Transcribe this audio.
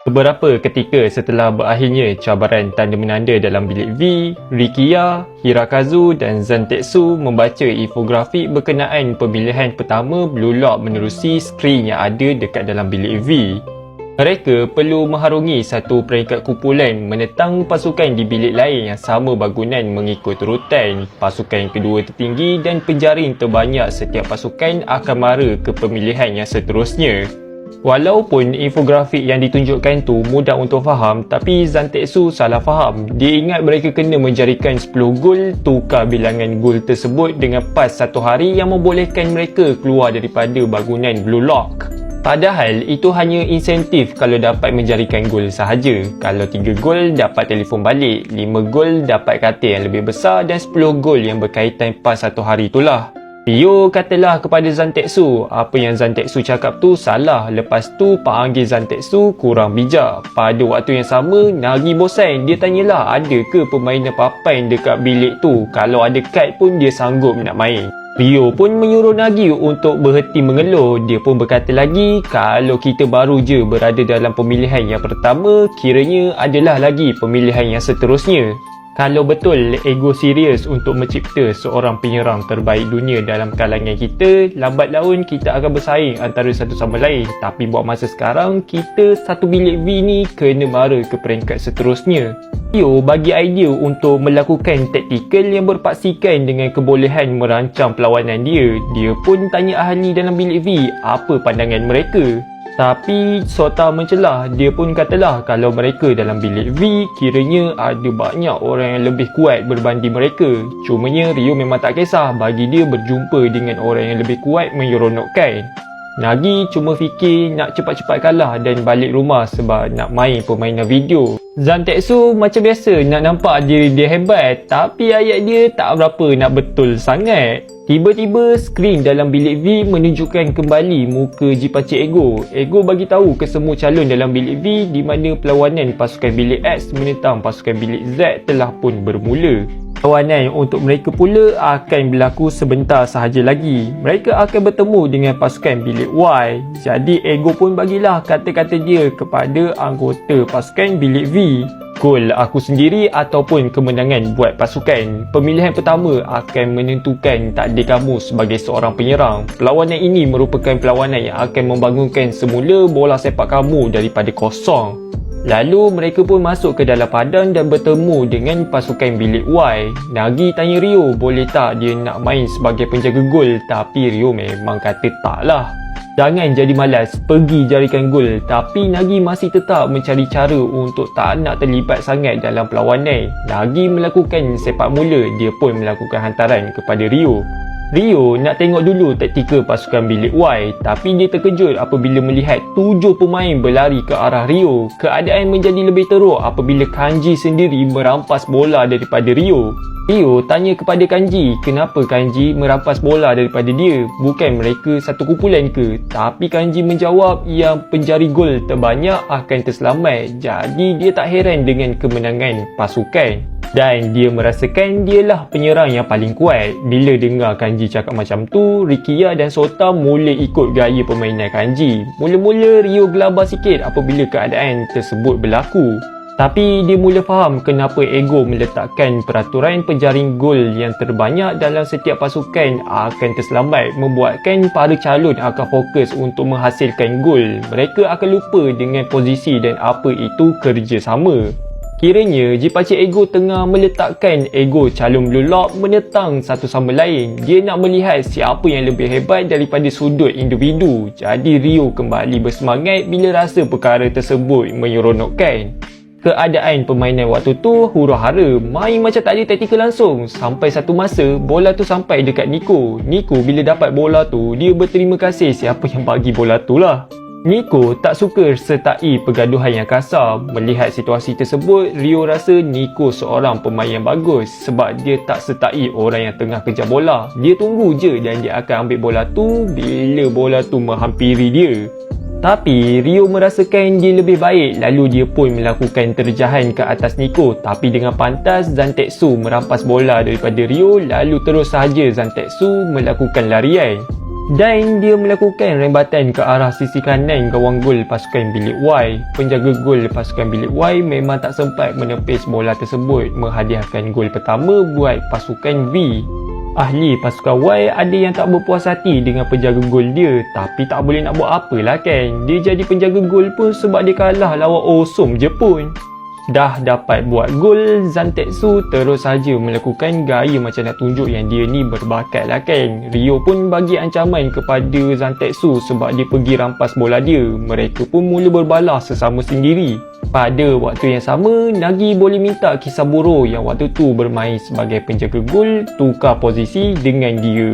Beberapa ketika setelah berakhirnya cabaran tanda menanda dalam bilik V, Rikiya, Hirakazu dan Zantetsu membaca infografik berkenaan pemilihan pertama Blue Lock menerusi skrin yang ada dekat dalam bilik V. Mereka perlu mengharungi satu peringkat kumpulan menentang pasukan di bilik lain yang sama bangunan mengikut urutan. Pasukan kedua tertinggi dan penjaring terbanyak setiap pasukan akan mara ke pemilihan yang seterusnya. Walaupun infografik yang ditunjukkan tu mudah untuk faham, tapi Zantetsu salah faham. Dia ingat mereka kena menjarikan 10 gol, tukar bilangan gol tersebut dengan pas satu hari yang membolehkan mereka keluar daripada bangunan Blue Lock. Padahal itu hanya insentif kalau dapat menjarikan gol sahaja. Kalau 3 gol dapat telefon balik, 5 gol dapat katil yang lebih besar dan 10 gol yang berkaitan pas satu hari itulah. Ryo katalah kepada Zantetsu, apa yang Zantetsu cakap tu salah. Lepas tu panggil Zantetsu kurang bijak. Pada waktu yang sama, Nagi bosan. Dia tanyalah ada ke pemain papan dekat bilik tu. Kalau ada kad pun dia sanggup nak main. Ryo pun menyuruh Nagi untuk berhenti mengeluh. Dia pun berkata lagi, kalau kita baru je berada dalam pemilihan yang pertama, kiranya adalah lagi pemilihan yang seterusnya. Kalau betul ego serius untuk mencipta seorang penyerang terbaik dunia dalam kalangan kita, lambat laun kita akan bersaing antara satu sama lain. Tapi buat masa sekarang, kita satu bilik V ni kena mara ke peringkat seterusnya. Ryo bagi idea untuk melakukan taktikal yang berpaksikan dengan kebolehan merancang perlawanan dia. Dia pun tanya ahli dalam bilik V apa pandangan mereka. Tapi Sota mencelah. Dia pun katalah kalau mereka dalam bilik V, kiranya ada banyak orang yang lebih kuat berbanding mereka. Cumanya Ryo memang tak kisah, bagi dia berjumpa dengan orang yang lebih kuat menyeronokkan. Nagi cuma fikir nak cepat-cepat kalah dan balik rumah sebab nak main permainan video. Zantetsu macam biasa nak nampak diri dia hebat, tapi ayat dia tak berapa nak betul sangat. Tiba-tiba skrin dalam bilik V menunjukkan kembali muka Jinpachi Ego. Ego bagi tahu ke semua calon dalam bilik V di mana perlawanan pasukan bilik X menentang pasukan bilik Z telah pun bermula. Perlawanan untuk mereka pula akan berlaku sebentar sahaja lagi. Mereka akan bertemu dengan pasukan bilik Y. Jadi Ego pun bagilah kata-kata dia kepada anggota pasukan bilik V. Gol aku sendiri ataupun kemenangan buat pasukan. Pemilihan pertama akan menentukan takdir kamu sebagai seorang penyerang. Perlawanan ini merupakan perlawanan yang akan membangunkan semula bola sepak kamu daripada kosong. Lalu mereka pun masuk ke dalam padang dan bertemu dengan pasukan bilik Y. Nagi tanya Ryo boleh tak dia nak main sebagai penjaga gol, tapi Ryo memang kata taklah. Jangan jadi malas, pergi jarikan gol. Tapi Nagi masih tetap mencari cara untuk tak nak terlibat sangat dalam perlawanan. Nagi melakukan sepak mula, dia pun melakukan hantaran kepada Ryo. Ryo nak tengok dulu taktikal pasukan bilik Y, tapi dia terkejut apabila melihat 7 pemain berlari ke arah Ryo. Keadaan menjadi lebih teruk apabila Kanji sendiri merampas bola daripada Ryo. Ryo tanya kepada Kanji, kenapa Kanji merampas bola daripada dia? Bukan mereka satu kumpulan ke? Tapi Kanji menjawab yang penjari gol terbanyak akan terselamat. Jadi dia tak heran dengan kemenangan pasukan. Dan dia merasakan dialah penyerang yang paling kuat. Bila dengar Kanji cakap macam tu, Rikiya dan Sota mula ikut gaya permainan Kanji. Mula-mula Ryo gelabah sikit apabila keadaan tersebut berlaku. Tapi dia mula faham kenapa Ego meletakkan peraturan penjaring gol yang terbanyak dalam setiap pasukan akan terselamat, membuatkan para calon akan fokus untuk menghasilkan gol. Mereka akan lupa dengan posisi dan apa itu kerjasama. Kiranya Jinpachi Ego tengah meletakkan ego calon Blue Lock menentang satu sama lain. Dia nak melihat siapa yang lebih hebat daripada sudut individu. Jadi Ryo kembali bersemangat bila rasa perkara tersebut menyeronokkan. Keadaan permainan waktu tu huru-hara, main macam tak ada taktikal langsung. Sampai satu masa, bola tu sampai dekat Nico. Nico bila dapat bola tu, dia berterima kasih siapa yang bagi bola tu lah. Nico tak suka sertai pergaduhan yang kasar. Melihat situasi tersebut, Ryo rasa Nico seorang pemain yang bagus sebab dia tak sertai orang yang tengah kejar bola. Dia tunggu je dan dia akan ambil bola tu bila bola tu menghampiri dia. Tapi Ryo merasakan dia lebih baik, lalu dia pun melakukan terjahan ke atas Nico. Tapi dengan pantas Zantetsu merampas bola daripada Ryo, lalu terus sahaja Zantetsu melakukan larian. Dan dia melakukan rembatan ke arah sisi kanan gawang gol pasukan bilik Y. Penjaga gol pasukan bilik Y memang tak sempat menepis bola tersebut, menghadiahkan gol pertama buat pasukan V. Ahli pasukan Y ada yang tak berpuas hati dengan penjaga gol dia, tapi tak boleh nak buat apalah kan. Dia jadi penjaga gol pun sebab dia kalah lawan Awesome je pun. Dah dapat buat gol, Zantetsu terus saja melakukan gaya macam nak tunjuk yang dia ni berbakat lah kan. Rio pun bagi ancaman kepada Zantetsu sebab dia pergi rampas bola dia. Mereka pun mula berbalas sesama sendiri. Pada waktu yang sama, Nagi boleh minta Kisaburo yang waktu tu bermain sebagai penjaga gol tukar posisi dengan dia.